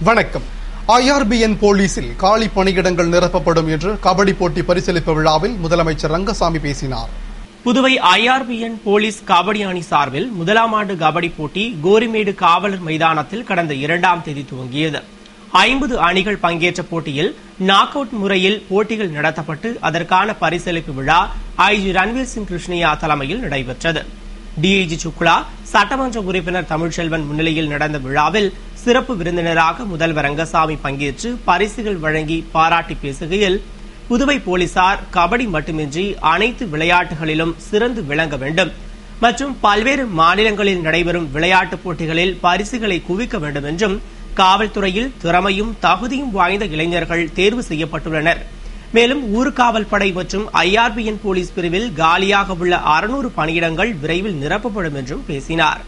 வணக்கம். IRBN போலீசில் காலி பணியிடங்கள் நிரப்பப்படும் என்று கபடி போட்டி பரிசளிப்பு விழாவில் முதலமைச்சர் ரங்கசாமி பேசினார். புதுவை IRBN போலீஸ் கபடி அணி சார்பில் முதலாம் ஆண்டு கபடி போட்டி கோரிமேடு காவலர் மைதானத்தில் கடந்த 2ஆம் தேதி துவங்கியது. 50 அணிகள் பங்கேற்ற போட்டியில் நாக் அவுட் முறையில் போட்டிகள் நடத்தப்பட்டு அதற்கான பரிசளிப்பு விழா IG ரன்வீர் சிங் கிருஷ்ணயா தலைமையில் நடைபெற்றது. DIG சுக்லா, சட்டமன்ற உறுப்பினர் தமிழ்ச்செல்வன் முன்னிலையில் நடந்த விழாவில் சிறப்பு விருந்தினராக முதல்வர் ரங்கசாமி பங்கேற்று பரிசுகள் வழங்கி பாராட்டி பேசுகையில், புதுவை போலீசார் கபடி மட்டுமின்றி அனைத்து விளையாட்டுகளிலும் சிறந்து விளங்க வேண்டும் மற்றும் பல்வேறு மாநிலங்களில் நடைபெறும் விளையாட்டுப் போட்டிகளில் பரிசுகளை குவிக்க வேண்டும் என்றும், காவல்துறையில் திறமையும் தகுதியும் வாய்ந்த இளைஞர்கள் தேர்வு செய்யப்பட்டுள்ளனர். மேலும் ஊர்காவல் படை மற்றும் IRBN போலீஸ் பிரிவில் காலியாக உள்ள 600 பணியிடங்கள் விரைவில் நிரப்பப்படும் என்றும் பேசினார்.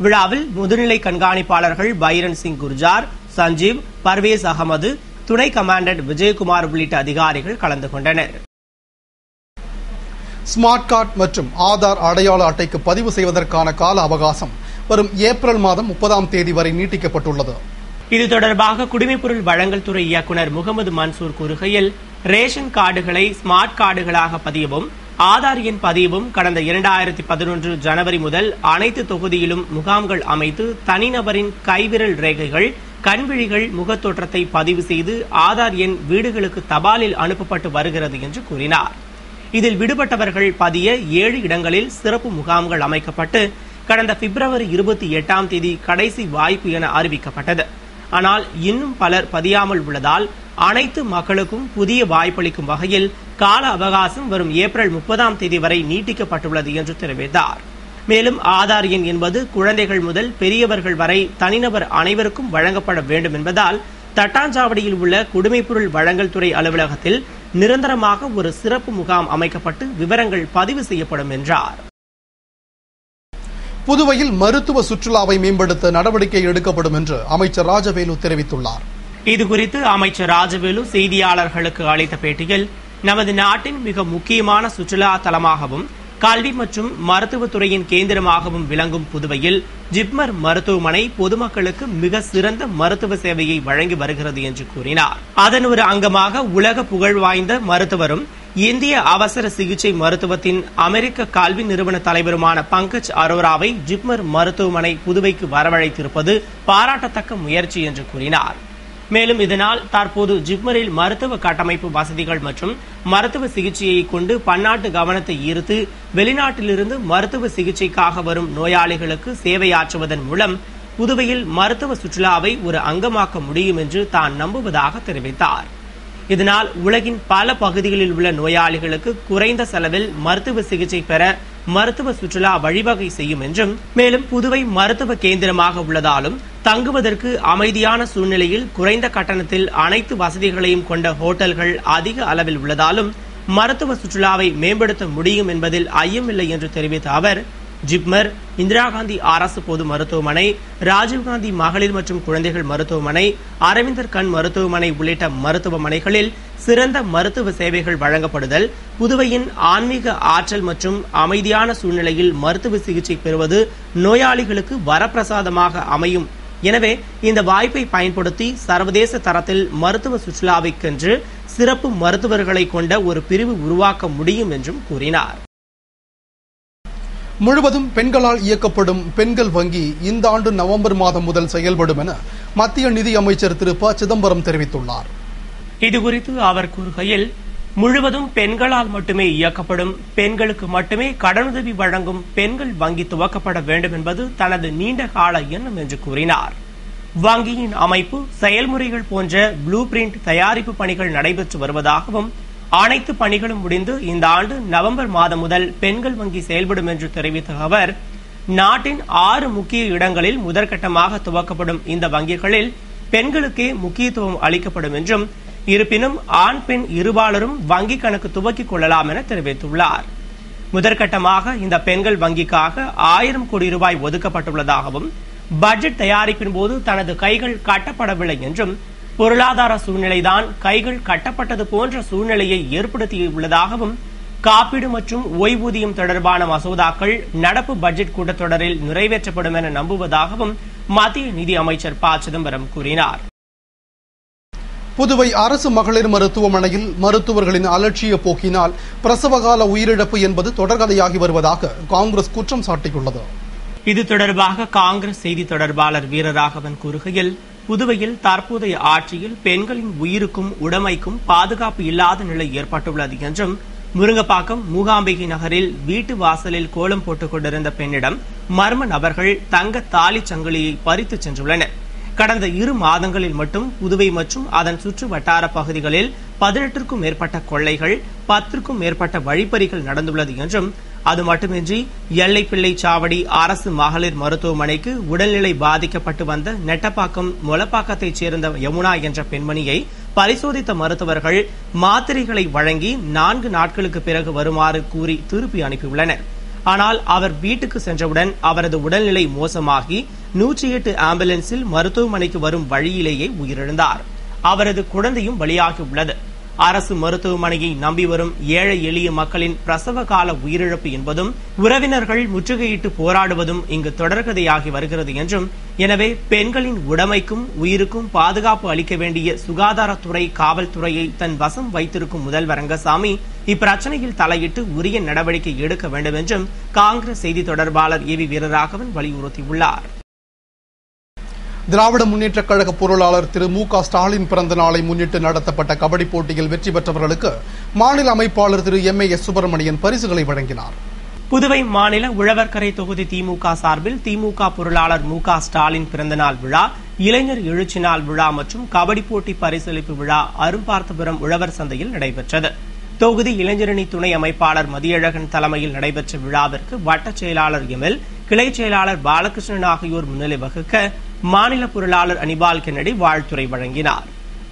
விழாவில் முதுநிலை கண்காணிப்பாளர்கள் பைரன் சிங் குர்ஜார், சஞ்சீவ், பர்வேஸ் அகமது, துணை கமாண்டன்ட் விஜயகுமார் உள்ளிட்ட அதிகாரிகள் கலந்து கொண்டனர். ஸ்மார்ட் கார்டு மற்றும் ஆதார் அடையாள அட்டைக்கு பதிவு செய்வதற்கான கால அவகாசம் வரும் ஏப்ரல் மாதம் 30ஆம் தேதி வரை நீட்டிக்கப்பட்டுள்ளது. இது தொடர்பாக குடிமைப்பொருள் வழங்கல் துறை இயக்குநர் முகமது மன்சூர் கூறுகையில், ரேஷன் கார்டுகளை ஸ்மார்ட் கார்டுகளாக பதியவும் ஆதார் எண் பதியவும் கடந்த 2011 ஜனவரி முதல் அனைத்து தொகுதியிலும் முகாம்கள் அமைத்து தனிநபரின் கைவிரல் ரேகைகள், கண்விழிகள், முகத்தோற்றத்தை பதிவு செய்து ஆதார் எண் வீடுகளுக்கு தபாலில் அனுப்பப்பட்டு வருகிறது என்று கூறினார். இதில் விடுபட்டவர்கள் பதிய 7 இடங்களில் சிறப்பு முகாம்கள் அமைக்கப்பட்டு கடந்த பிப்ரவரி 28ஆம் தேதி கடைசி வாய்ப்பு என அறிவிக்கப்பட்டது. ஆனால் இன்னும் பலர் பதியாமல் உள்ளதால் அனைத்து மக்களுக்கும் புதிய வாய்ப்பளிக்கும் வகையில் கால அவகாசம் வரும் ஏப்ரல் 30ஆம் தேதி வரை நீட்டிக்கப்பட்டுள்ளது என்று தெரிவித்தார். மேலும் ஆதார் எண் என்பது குழந்தைகள் முதல் பெரியவர்கள் வரை தனிநபர் அனைவருக்கும் வழங்கப்பட வேண்டும் என்பதால் தட்டாஞ்சாவடியில் உள்ள குடிமைப்பொருள் வழங்கல் துறை அலுவலகத்தில் நிரந்தரமாக ஒரு சிறப்பு முகாம் அமைக்கப்பட்டு விவரங்கள் பதிவு செய்யப்படும் என்றார். புதுவையில் மருத்துவ சுற்றுலாவை மேம்படுத்த நடவடிக்கை எடுக்கப்படும் என்று அமைச்சர் ராஜவேலு தெரிவித்துள்ளார். இதுகுறித்து அமைச்சர் ராஜவேலு செய்தியாளர்களுக்கு அளித்த பேட்டியில், நமது நாட்டின் மிக முக்கியமான சுற்றுலா தலமாகவும் கல்வி மற்றும் மருத்துவத்துறையின் கேந்திரமாகவும் விளங்கும் புதுவையில் ஜிப்மர் மருத்துவமனை பொதுமக்களுக்கு மிக சிறந்த மருத்துவ சேவையை வழங்கி வருகிறது என்று கூறினார். அதன் ஒரு அங்கமாக உலக புகழ் வாய்ந்த மருத்துவரும் இந்திய அவசர சிகிச்சை மருத்துவத்தின் அமெரிக்க கல்வி நிறுவன தலைவருமான பங்கஜ் அரோராவை ஜிப்மர் மருத்துவமனை புதுவைக்கு வரவழைத்திருப்பது பாராட்டத்தக்க முயற்சி என்று கூறினார். மேலும் இதனால் தற்போது ஜிப்மரில் மருத்துவ கட்டமைப்பு வசதிகள் மற்றும் மருத்துவ சிகிச்சையை கொண்டு பன்னாட்டு கவனத்தை ஈர்த்து வெளிநாட்டிலிருந்து மருத்துவ சிகிச்சைக்காக வரும் நோயாளிகளுக்கு சேவையாற்றுவதன் மூலம் புதுவையில் மருத்துவ சுற்றுலாவை ஒரு அங்கமாக்க முடியும் என்று தான் நம்புவதாக தெரிவித்தார். இதனால் உலகின் பல பகுதிகளில் உள்ள நோயாளிகளுக்கு குறைந்த செலவில் மருத்துவ சிகிச்சை பெற மருத்துவ சுற்றுலா வழிவகை செய்யும் என்றும், மேலும் புதுவை மருத்துவ கேந்திரமாக உள்ளதாலும் தங்குவதற்கு அமைதியான சூழ்நிலையில் குறைந்த கட்டணத்தில் அனைத்து வசதிகளையும் கொண்ட ஹோட்டல்கள் அதிக அளவில் உள்ளதாலும் மருத்துவ சுற்றுலாவை மேம்படுத்த முடியும் என்பதில் ஐயமில்லை என்று தெரிவித்த அவர், ஜிப்மர், இந்திரா காந்தி அரசு பொது மருத்துவமனை, ராஜீவ்காந்தி மகளிர் மற்றும் குழந்தைகள் மருத்துவமனை, அரவிந்தர் கண் மருத்துவமனை உள்ளிட்ட மருத்துவமனைகளில் சிறந்த மருத்துவ சேவைகள் வழங்கப்படுதல், புதுவையின் ஆன்மீக ஆற்றல் மற்றும் அமைதியான சூழ்நிலையில் மருத்துவ சிகிச்சை பெறுவது நோயாளிகளுக்கு வரப்பிரசாதமாக அமையும். எனவே இந்த வாய்ப்பை பயன்படுத்தி சர்வதேச தரத்தில் மருத்துவ சுற்றுலாவிற்கென்று சிறப்பு மருத்துவர்களை கொண்ட ஒரு பிரிவு உருவாக்க முடியும் என்றும் கூறினார். முழுவதும் பெண்களால் இயக்கப்படும் பெண்கள் வங்கி இந்த ஆண்டு நவம்பர் மாதம் முதல் செயல்படும் என மத்திய நிதி அமைச்சர் திரு ப சிதம்பரம் தெரிவித்துள்ளார். இதுகுறித்து அவர் கூறுகையில், முழுவதும் பெண்களால் மட்டுமே இயக்கப்படும், பெண்களுக்கு மட்டுமே கடனுதவி வழங்கும் பெண்கள் வங்கி துவக்கப்பட வேண்டும் என்பது தனது நீண்ட கால எண்ணம் என்று கூறினார். வங்கியின் அமைப்பு, செயல்முறைகள் போன்ற ப்ளூ பிரிண்ட் தயாரிப்பு பணிகள் நடைபெற்று வருவதாகவும், அனைத்து பணிகளும் முடிந்து இந்த ஆண்டு நவம்பர் மாதம் முதல் பெண்கள் வங்கி செயல்படும் என்று தெரிவித்த அவர், நாட்டின் 6 முக்கிய இடங்களில் முதற்கட்டமாக துவக்கப்படும் இந்த வங்கிகளில் பெண்களுக்கே முக்கியத்துவம் அளிக்கப்படும் என்றும், இருப்பினும் ஆண் பெண் இருபாலரும் வங்கி கணக்கு துவக்கிக் கொள்ளலாம் என தெரிவித்துள்ளார். முதற்கட்டமாக இந்த பெண்கள் வங்கிக்காக 1000 கோடி ரூபாய் ஒதுக்கப்பட்டுள்ளதாகவும், பட்ஜெட் தயாரிப்பின் போது தனது கைகள் கட்டப்படவில்லை என்றும், பொருளாதார சூழ்நிலைதான் கைகள் கட்டப்பட்டது போன்ற சூழ்நிலையை ஏற்படுத்தியுள்ளதாகவும், காப்பீடு மற்றும் ஓய்வூதியம் தொடர்பான மசோதாக்கள் நடப்பு பட்ஜெட் கூட்டத்தொடரில் நிறைவேற்றப்படும் என நம்புவதாகவும் மத்திய நிதி அமைச்சர் ப சிதம்பரம் கூறினார். புதுவை அரசு மகளிர் மருத்துவமனையில் மருத்துவர்களின் அலட்சிய போக்கினால் பிரசவகால உயிரிழப்பு என்பது தொடர்கதையாகி வருவதாக காங்கிரஸ் குற்றம் சாட்டியுள்ளது. இது தொடர்பாக காங்கிரஸ் செய்தி தொடர்பாளர் வீரராகவன் கூறுகையில், புதுவையில் தற்போதைய ஆட்சியில் பெண்களின் உயிருக்கும் உடைமைக்கும் பாதுகாப்பு இல்லாத நிலை ஏற்பட்டுள்ளது என்றும், முருங்கப்பாக்கம் மூகாம்பிகை நகரில் வீட்டு வாசலில் கோலம் போட்டுக் கொண்டிருந்த பெண்ணிடம் மர்ம நபர்கள் தங்க தாலி சங்கிலியை பறித்து சென்றுள்ளனர். கடந்த 2 மாதங்களில் மட்டும் புதுவை மற்றும் அதன் சுற்று வட்டார பகுதிகளில் 18க்கும் மேற்பட்ட கொள்ளைகள், 10க்கும் மேற்பட்ட வழிப்பறிகள் நடந்துள்ளது என்றும், அது மட்டுமின்றி எல்லைப்பிள்ளை சாவடி அரசு மகளிர் மருத்துவமனைக்கு உடல்நிலை பாதிக்கப்பட்டு வந்த நெட்டப்பாக்கம் மொலப்பாக்கத்தைச் சேர்ந்த யமுனா என்ற பெண்மணியை பரிசோதித்த மருத்துவர்கள் மாத்திரைகளை வழங்கி 4 நாட்களுக்கு பிறகு வருமாறு கூறி திருப்பி அனுப்பியுள்ளனர். ஆனால் அவர் வீட்டுக்கு சென்றவுடன் அவரது உடல்நிலை மோசமாகி 108 ஆம்புலன்ஸில் மருத்துவமனைக்கு வரும் வழியிலேயே உயிரிழந்தார். அவரது குழந்தையும் பலியாகியுள்ளது. அரசு மருத்துவமனையை நம்பி வரும் ஏழை எளிய மக்களின் பிரசவ கால உயிரிழப்பு என்பதும், உறவினர்கள் முற்றுகையிட்டு போராடுவதும் இங்கு தொடர்கதையாகி வருகிறது என்றும், எனவே பெண்களின் உடைமைக்கும் உயிருக்கும் பாதுகாப்பு அளிக்க வேண்டிய சுகாதாரத்துறை, காவல்துறையை தன் வசம் வைத்திருக்கும் முதல்வர் ரங்கசாமி இப்பிரச்சனையில் தலையிட்டு உரிய நடவடிக்கை எடுக்க வேண்டும் என்றும் காங்கிரஸ் செய்தி தொடர்பாளர் ஏவி வீரராகவன் வலியுறுத்தியுள்ளார். திராவிட முன்னேற்றக் கழக பொருளாளர் திரு மு.க. ஸ்டாலின் பிறந்த நாளை முன்னிட்டு நடத்தப்பட்ட கபடி போட்டியில் வெற்றி பெற்றவர்களுக்கு மாநில அமைப்பாளர் திரு எம்.ஏ.எஸ். சுப்பிரமணியன் பரிசுகளை வழங்கினார். புதுவை மாநில உழவர்கரை தொகுதி திமுக சார்பில் திமுக பொருளாளர் மு.க. ஸ்டாலின் பிறந்தநாள் விழா, இளைஞர் எழுச்சி நாள் விழா மற்றும் கபடி போட்டி பரிசளிப்பு விழா அரும்பார்த்தபுரம் உழவர் சந்தையில் நடைபெற்றது. தொகுதி இளைஞரணி துணை அமைப்பாளர் மதியழகன் தலைமையில் நடைபெற்ற விழாவிற்கு வட்டச் செயலாளர் எம்எல், கிளை செயலாளர் பாலகிருஷ்ணன் ஆகியோர் முன்னிலை வகிக்க மாநில பொருளாளர் அனிபால் கென்னடி வாழ்த்துரை வழங்கினார்.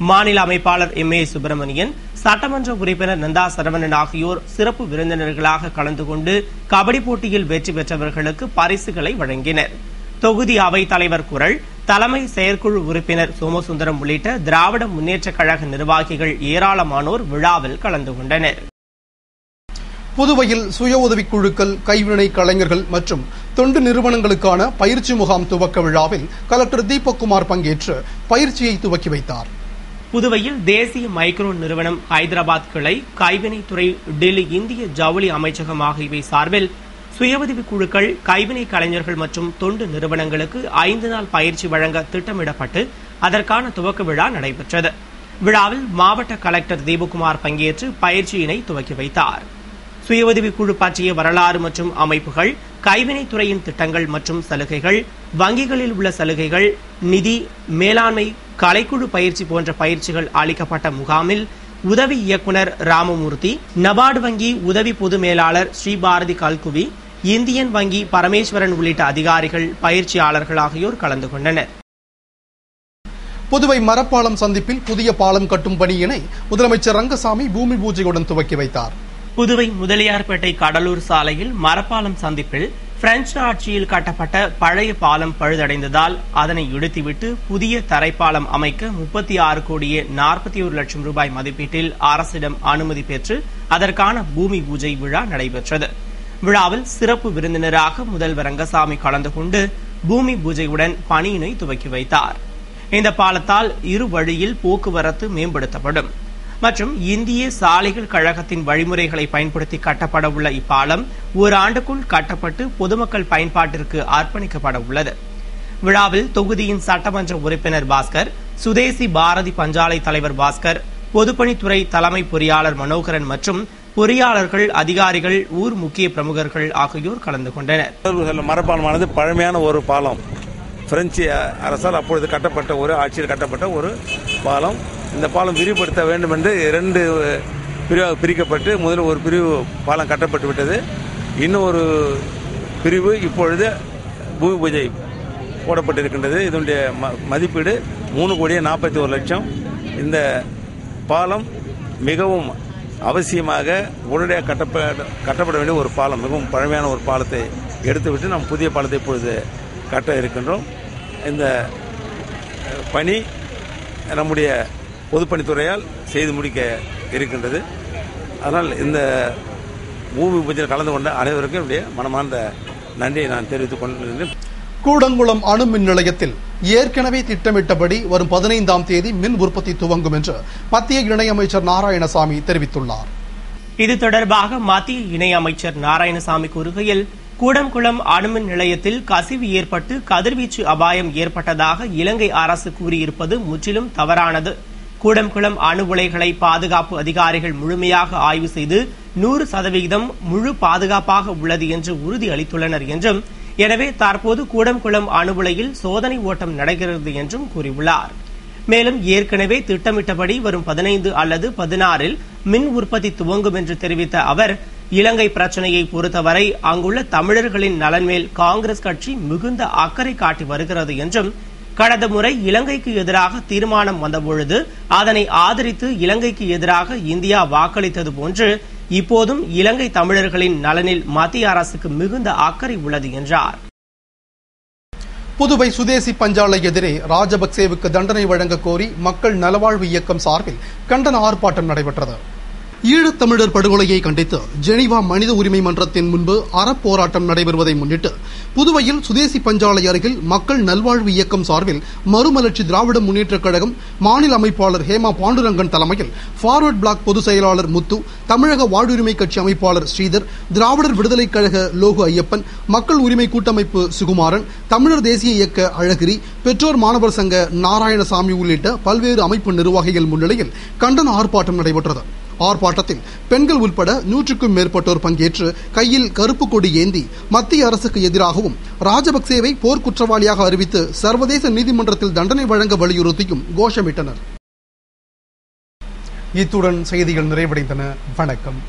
மாநில அமைப்பாளர் எம்.ஏ. சுப்பிரமணியன், சட்டமன்ற உறுப்பினர் நந்தா சரவணன் ஆகியோர் சிறப்பு விருந்தினர்களாக கலந்து கொண்டு கபடி போட்டியில் வெற்றி பெற்றவர்களுக்கு பரிசுகளை வழங்கினர். தொகுதி அவைத் தலைவர் குரல், தலைமை செயற்குழு உறுப்பினர் சோமசுந்தரம் உள்ளிட்ட திராவிட முன்னேற்றக் கழக நிர்வாகிகள் ஏராளமானோர் விழாவில் கலந்து கொண்டனர். புதுவையில் சுய உதவிக் குழுக்கள், கைவினை கலைஞர்கள் மற்றும் தொண்டு நிறுவனங்களுக்கான பயிற்சி முகாம் துவக்க விழாவில் கலெக்டர் தீபக்குமார் பங்கேற்று பயிற்சியை துவக்கி வைத்தார். புதுவையில் தேசிய மைக்ரோ நிறுவனம், ஹைதராபாத் கிளை, கைவினைத்துறை, டெல்லி இந்திய ஜவுளி அமைச்சகம் ஆகியவை சார்பில் சுய உதவிக் குழுக்கள், கைவினை கலைஞர்கள் மற்றும் தொண்டு நிறுவனங்களுக்கு 5 நாள் பயிற்சி வழங்க திட்டமிடப்பட்டு அதற்கான துவக்க விழா நடைபெற்றது. விழாவில் மாவட்ட கலெக்டர் தீபக்குமார் பங்கேற்று பயிற்சியினை துவக்கி வைத்தார். சுய உதவிக் குழு பற்றிய வரலாறு மற்றும் அமைப்புகள், கைவினைத்துறையின் திட்டங்கள் மற்றும் சலுகைகள், வங்கிகளில் உள்ள சலுகைகள், நிதி மேலாண்மை, கலைக்குழு பயிற்சி போன்ற பயிற்சிகள் அளிக்கப்பட்ட முகாமில் உதவி இயக்குநர் ராமமூர்த்தி, நபார்டு வங்கி உதவி பொது மேலாளர் ஸ்ரீபாரதி கல்குவி, இந்தியன் வங்கி பரமேஸ்வரன் உள்ளிட்ட அதிகாரிகள், பயிற்சியாளர்கள் ஆகியோர் கலந்து கொண்டனர். புதுவை மரப்பாலம் சந்திப்பில் புதிய பாலம் கட்டும் பணியினை முதலமைச்சர் ரங்கசாமி பூமி பூஜையுடன் துவக்கி வைத்தார். புதுவை முதலியார்பேட்டை கடலூர் சாலையில் மரப்பாலம் சந்திப்பில் பிரெஞ்சு ஆட்சியில் கட்டப்பட்ட பழைய பாலம் பழுதடைந்ததால் அதனை இடித்துவிட்டு புதிய தரைப்பாலம் அமைக்க 36,41 லட்சம் ரூபாய் மதிப்பீட்டில் அரசிடம் அனுமதி பெற்று அதற்கான பூமி பூஜை விழா நடைபெற்றது. விழாவில் சிறப்பு விருந்தினராக முதல்வர் ரங்கசாமி கலந்து கொண்டு பூமி பூஜையுடன் பணியினை துவக்கி வைத்தார். இந்த பாலத்தால் இரு வழியில் போக்குவரத்து மேம்படுத்தப்படும் மற்றும் இந்திய சாலைகள் கழகத்தின் வழிமுறைகளை பயன்படுத்தி கட்டப்பட உள்ள இப்பாலம் ஓராண்டுக்குள் கட்டப்பட்டு பொதுமக்கள் பயன்பாட்டிற்கு அர்ப்பணிக்கப்பட உள்ளது. விழாவில் தொகுதியின் சட்டமன்ற உறுப்பினர் பாஸ்கர், சுதேசி பாரதி பஞ்சாலை தலைவர் பாஸ்கர், பொதுப்பணித்துறை தலைமை பொறியாளர் மனோகரன் மற்றும் பொறியாளர்கள், அதிகாரிகள், ஊர் முக்கிய பிரமுகர்கள் ஆகியோர் கலந்து கொண்டனர். மரப்பாலமானது பழமையான ஒரு பாலம். பிரெஞ்சு அரசால் அப்பொழுது கட்டப்பட்ட ஒரு ஆட்சியில் கட்டப்பட்ட ஒரு பாலம். இந்த பாலம் விரிவுபடுத்த வேண்டும் என்று 2 பிரிவாக பிரிக்கப்பட்டு முதல் ஒரு பிரிவு பாலம் கட்டப்பட்டு விட்டது. இன்னும் ஒரு பிரிவு இப்பொழுது பூமி பூஜை போடப்பட்டிருக்கின்றது. இதனுடைய மதிப்பீடு 3,41,00,000. இந்த பாலம் மிகவும் அவசியமாக உடனடியாக கட்டப்பட வேண்டிய ஒரு பாலம். மிகவும் பழமையான ஒரு பாலத்தை எடுத்துவிட்டு நாம் புதிய பாலத்தை இப்பொழுது கட்ட இருக்கின்றோம். இந்த பணி நம்முடைய பொதுப்பணித்துறையால் செய்து முடிக்க இருக்கின்றது. அதனால் இந்த பூமி பூஜையில் கலந்து கொண்ட அனைவருக்கும் என்னுடைய மனமார்ந்த நன்றியை நான் தெரிவித்துக் கொள்கிறேன். கூடங்குளம் அணு மின் நிலையத்தில் ஏற்கனவே திட்டமிட்டபடி வரும் 15ஆம் தேதி மின் உற்பத்தி துவங்கும் என்று மத்திய இணையமைச்சர் நாராயணசாமி தெரிவித்துள்ளார். இது தொடர்பாக மத்திய இணையமைச்சர் நாராயணசாமி கூறுகையில், கூடங்குளம் அணுமின் நிலையத்தில் கசிவு ஏற்பட்டு கதிர்வீச்சு அபாயம் ஏற்பட்டதாக இலங்கை அரசு கூறியிருப்பது முற்றிலும் தவறானது. கூடங்குளம் அணு உலைகளை பாதுகாப்பு அதிகாரிகள் முழுமையாக ஆய்வு செய்து 100% முழு பாதுகாப்பாக உள்ளது என்று உறுதி அளித்துள்ளனர் என்றும், எனவே தற்போது கூடங்குளம் அணு உலையில் சோதனை ஓட்டம் நடக்கிறது என்றும் கூறியுள்ளார். மேலும் ஏற்கனவே திட்டமிட்டபடி வரும் 15 அல்லது 16இல் மின் உற்பத்தி துவங்கும் என்று தெரிவித்த அவர், இலங்கை பிரச்சினையை பொறுத்தவரை அங்குள்ள தமிழர்களின் நலன் மேல் காங்கிரஸ் கட்சி மிகுந்த அக்கறை காட்டி வருகிறது என்றும், கடந்த முறை இலங்கைக்கு எதிராக தீர்மானம் வந்தபொழுது அதனை ஆதரித்து இலங்கைக்கு எதிராக இந்தியா வாக்களித்தது போன்று இப்போதும் இலங்கை தமிழர்களின் நலனில் மத்திய அரசுக்கு மிகுந்த அக்கறை உள்ளது என்றார். புதுவை சுதேசி பஞ்சாலை எதிரே ராஜபக்சேவுக்கு தண்டனை வழங்க கோரி மக்கள் நலவாழ்வு இயக்கம் சார்பில் கண்டன ஆர்ப்பாட்டம் நடைபெற்றது. ஈழத்தமிழர் படுகொலையை கண்டித்து ஜெனீவா மனித உரிமை மன்றத்தின் முன்பு அறப்போராட்டம் நடைபெறுவதை முன்னிட்டு புதுவையில் சுதேசி பஞ்சாலை அருகில் மக்கள் நல்வாழ்வு இயக்கம் சார்பில் மறுமலர்ச்சி திராவிட முன்னேற்றக் கழகம் மாநில அமைப்பாளர் ஹேமா பாண்டுரங்கன் தலைமையில் ஃபார்வர்ட் பிளாக் பொதுச் செயலாளர் முத்து, தமிழக வாழ்வுரிமை கட்சி அமைப்பாளர் ஸ்ரீதர், திராவிடர் விடுதலைக் கழக லோகு ஐயப்பன், மக்கள் உரிமை கூட்டமைப்பு சுகுமாரன், தமிழர் தேசிய இயக்க அழகிரி, பெற்றோர் மாணவர் சங்க நாராயணசாமி உள்ளிட்ட பல்வேறு அமைப்பு நிர்வாகிகள் முன்னிலையில் கண்டன ஆர்ப்பாட்டம் நடைபெற்றது. ஆர்ப்பாட்டத்தில் பெண்கள் உட்பட 100க்கும் மேற்பட்டோர் பங்கேற்று கையில் கருப்பு கொடி ஏந்தி மத்திய அரசுக்கு எதிராகவும் ராஜபக்சேவை போர்க்குற்றவாளியாக அறிவித்து சர்வதேச நீதிமன்றத்தில் தண்டனை வழங்க வலியுறுத்தியும் கோஷமிட்டனர். இத்துடன் செய்திகள் நிறைவடைந்தன. வணக்கம்.